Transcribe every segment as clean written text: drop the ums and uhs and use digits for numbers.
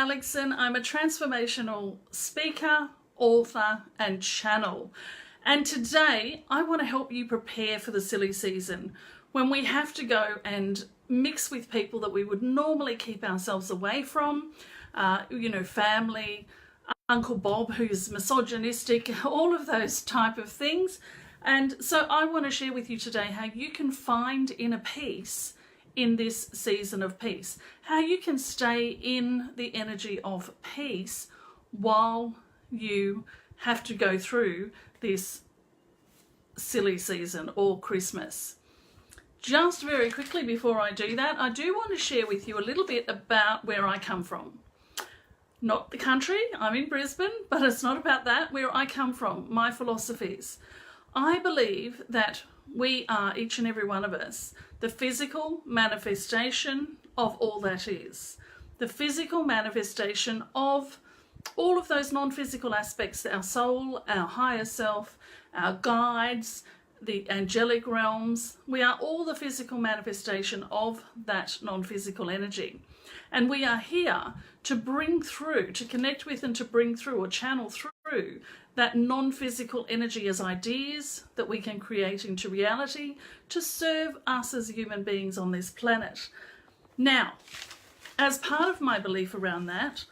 Aleckson. I'm a transformational speaker, author and channel. And today I want to help you prepare for the silly season when we have to go and mix with people that we would normally keep ourselves away from, family, Uncle Bob who's misogynistic, all of those type of things. And so I want to share with you today how you can find inner peace in this season of peace, how you can stay in the energy of peace while you have to go through this silly season or Christmas. Just very quickly before I do that, I do want to share with you a little bit about where I come from. Not the country, I'm in Brisbane, but it's not about that. Where I come from, my philosophies. I believe that we are, each and every one of us, the physical manifestation of all that is. The physical manifestation of all of those non-physical aspects, our soul, our higher self, our guides, the angelic realms. We are all the physical manifestation of that non-physical energy. And we are here to bring through, to connect with and to bring through or channel through that non-physical energy as ideas that we can create into reality to serve us as human beings on this planet. Now, as part of my belief around that,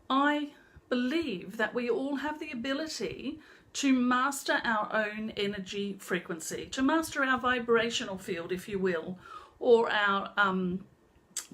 I believe that we all have the ability to master our own energy frequency, to master our vibrational field, if you will, or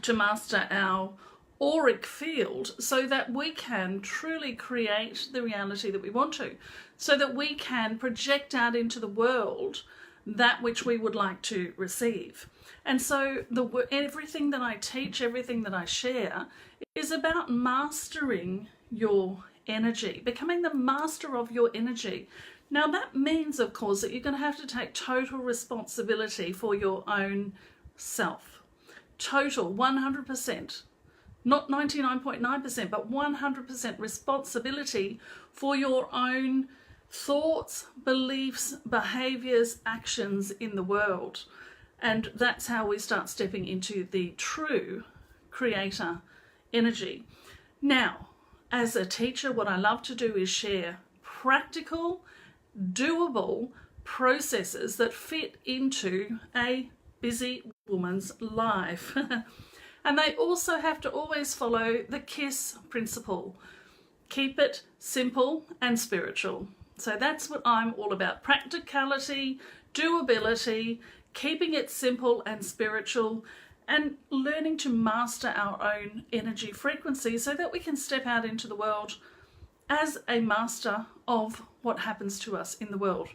to master our auric field, so that we can truly create the reality that we want to, so that we can project out into the world that which we would like to receive. And so everything that I teach, everything that I share is about mastering your energy, becoming the master of your energy. Now that means, of course, that you're going to have to take total responsibility for your own self. Total, 100%. Not 99.9%, but 100% responsibility for your own thoughts, beliefs, behaviours, actions in the world. And that's how we start stepping into the true creator energy. Now, as a teacher, what I love to do is share practical, doable processes that fit into a busy woman's life. And they also have to always follow the KISS principle. Keep it simple and spiritual. So that's what I'm all about. Practicality, doability, keeping it simple and spiritual, and learning to master our own energy frequency so that we can step out into the world as a master of what happens to us in the world.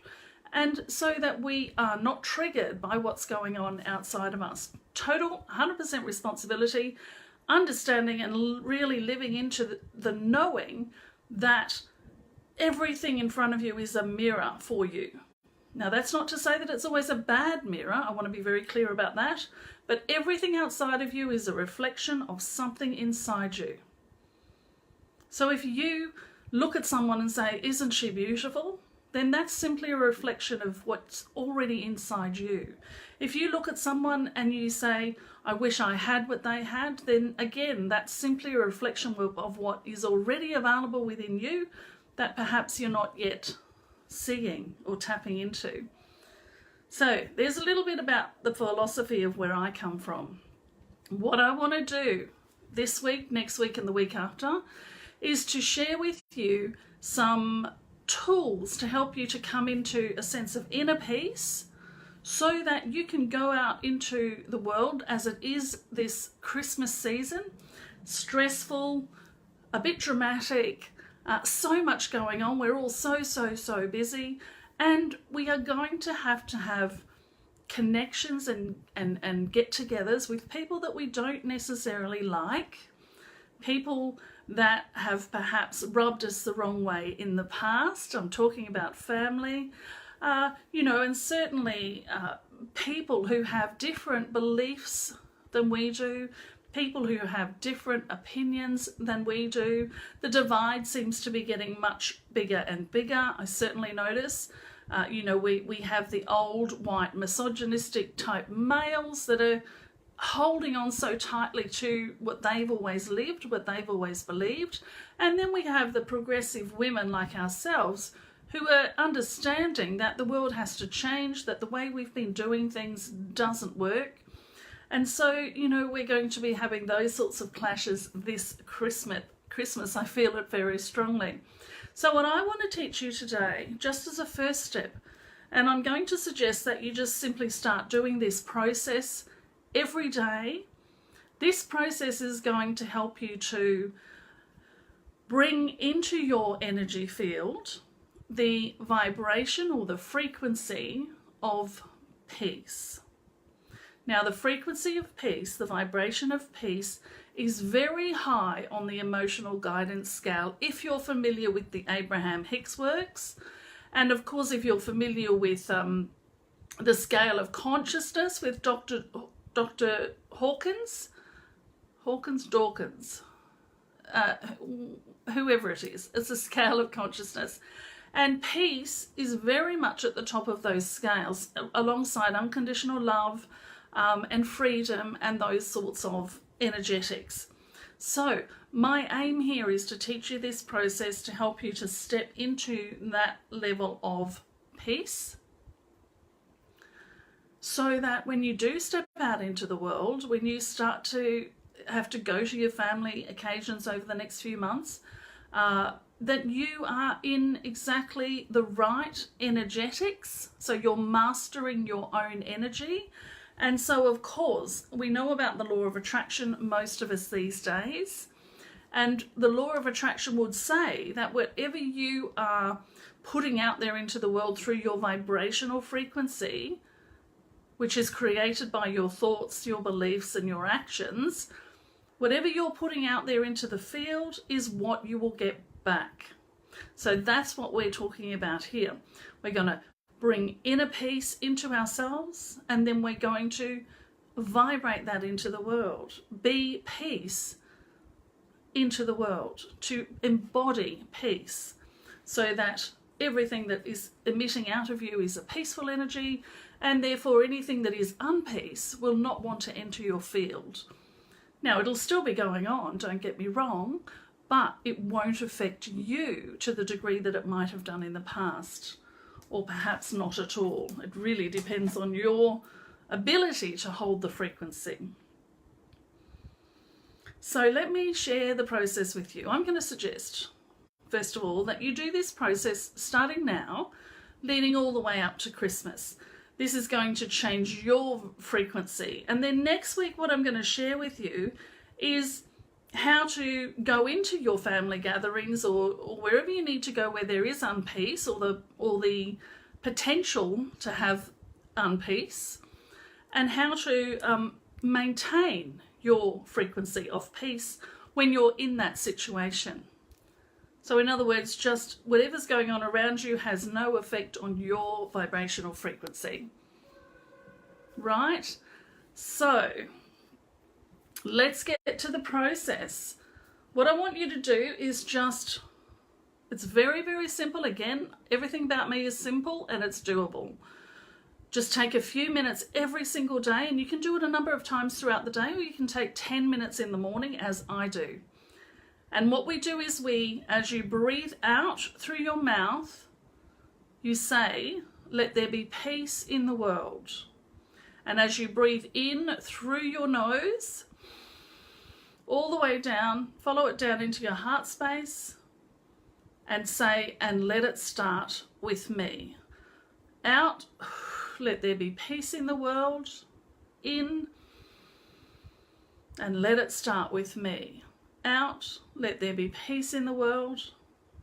And so that we are not triggered by what's going on outside of us. Total 100% responsibility, understanding and really living into the knowing that everything in front of you is a mirror for you. Now that's not to say that it's always a bad mirror, I want to be very clear about that, but everything outside of you is a reflection of something inside you. So if you look at someone and say, "Isn't she beautiful?" then that's simply a reflection of what's already inside you. If you look at someone and you say, "I wish I had what they had," then again, that's simply a reflection of what is already available within you that perhaps you're not yet seeing or tapping into. So there's a little bit about the philosophy of where I come from. What I want to do this week, next week and the week after is to share with you some tools to help you to come into a sense of inner peace so that you can go out into the world as it is this Christmas season. Stressful, a bit dramatic, so much going on. We're all so busy, and we are going to have connections and get-togethers with people that we don't necessarily like, people that have perhaps rubbed us the wrong way in the past. I'm talking about family, and certainly people who have different beliefs than we do, people who have different opinions than we do. The divide seems to be getting much bigger and bigger. I certainly notice, we have the old white misogynistic type males that are holding on so tightly to what they've always lived, what they've always believed. And then we have the progressive women like ourselves who are understanding that the world has to change, that the way we've been doing things doesn't work. And so, you know, we're going to be having those sorts of clashes this Christmas, I feel it very strongly. So what I want to teach you today, just as a first step, and I'm going to suggest that you just simply start doing this process every day. This process is going to help you to bring into your energy field the vibration or the frequency of peace. Now, the frequency of peace, the vibration of peace, is very high on the emotional guidance scale if you're familiar with the Abraham Hicks works. And of course, if you're familiar with the scale of consciousness with Dr. Dawkins, whoever it is, it's a scale of consciousness. And peace is very much at the top of those scales, alongside unconditional love and freedom and those sorts of energetics. So my aim here is to teach you this process to help you to step into that level of peace, so that when you do step out into the world, when you start to have to go to your family occasions over the next few months, that you are in exactly the right energetics. So you're mastering your own energy. And so, of course, we know about the law of attraction, most of us these days. And the law of attraction would say that whatever you are putting out there into the world through your vibrational frequency, which is created by your thoughts, your beliefs, and your actions, whatever you're putting out there into the field is what you will get back. So that's what we're talking about here. We're going to bring inner peace into ourselves, and then we're going to vibrate that into the world. Be peace into the world, to embody peace, so that everything that is emitting out of you is a peaceful energy, and therefore anything that is unpeace will not want to enter your field. Now, it'll still be going on, don't get me wrong, but it won't affect you to the degree that it might have done in the past, or perhaps not at all. It really depends on your ability to hold the frequency. So let me share the process with you. I'm going to suggest, first of all, that you do this process starting now, leading all the way up to Christmas. This is going to change your frequency. And then next week, what I'm going to share with you is how to go into your family gatherings or wherever you need to go where there is unpeace, or the potential to have unpeace, and how to maintain your frequency of peace when you're in that situation. So in other words, just whatever's going on around you has no effect on your vibrational frequency. Right? So let's get to the process. What I want you to do is just, it's very, very simple. Again, everything about me is simple and it's doable. Just take a few minutes every single day, and you can do it a number of times throughout the day, or you can take 10 minutes in the morning as I do. And what we do is as you breathe out through your mouth, you say, "Let there be peace in the world." And as you breathe in through your nose, all the way down, follow it down into your heart space and say, "And let it start with me." Out, "Let there be peace in the world." In, "And let it start with me." Out, "Let there be peace in the world."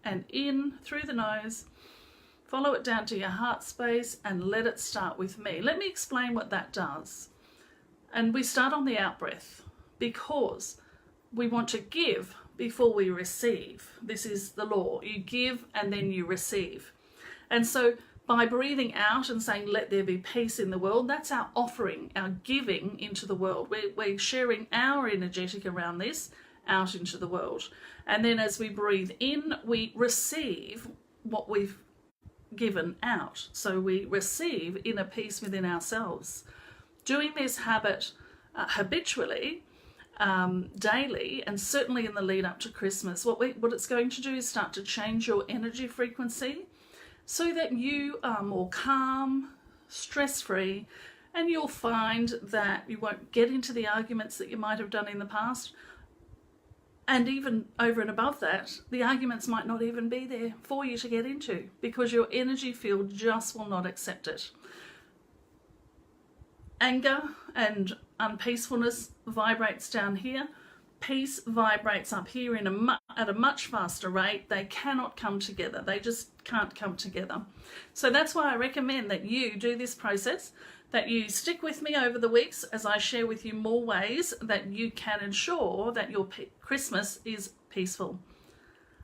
And in through the nose, follow it down to your heart space and let it start with me. Let me explain what that does. And we start on the out breath because we want to give before we receive. This is the law. You give and then you receive. And so by breathing out and saying, "Let there be peace in the world," that's our offering, our giving into the world. We're sharing our energetic around this out into the world. And then as we breathe in, we receive what we've given out. So we receive inner peace within ourselves. Doing this habit habitually, daily, and certainly in the lead up to Christmas, what it's going to do is start to change your energy frequency so that you are more calm, stress-free, and you'll find that you won't get into the arguments that you might have done in the past. And even over and above that, the arguments might not even be there for you to get into because your energy field just will not accept it. Anger and unpeacefulness vibrates down here. Peace vibrates up here at a much faster rate. They cannot come together. They just can't come together. So that's why I recommend that you do this process, that you stick with me over the weeks as I share with you more ways that you can ensure that your Christmas is peaceful.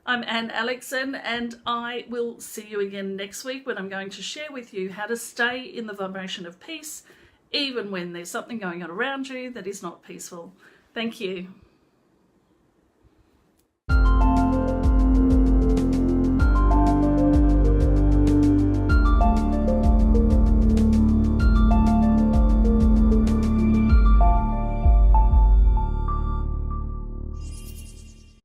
I'm Anne Aleckson, and I will see you again next week when I'm going to share with you how to stay in the vibration of peace even when there's something going on around you that is not peaceful. Thank you.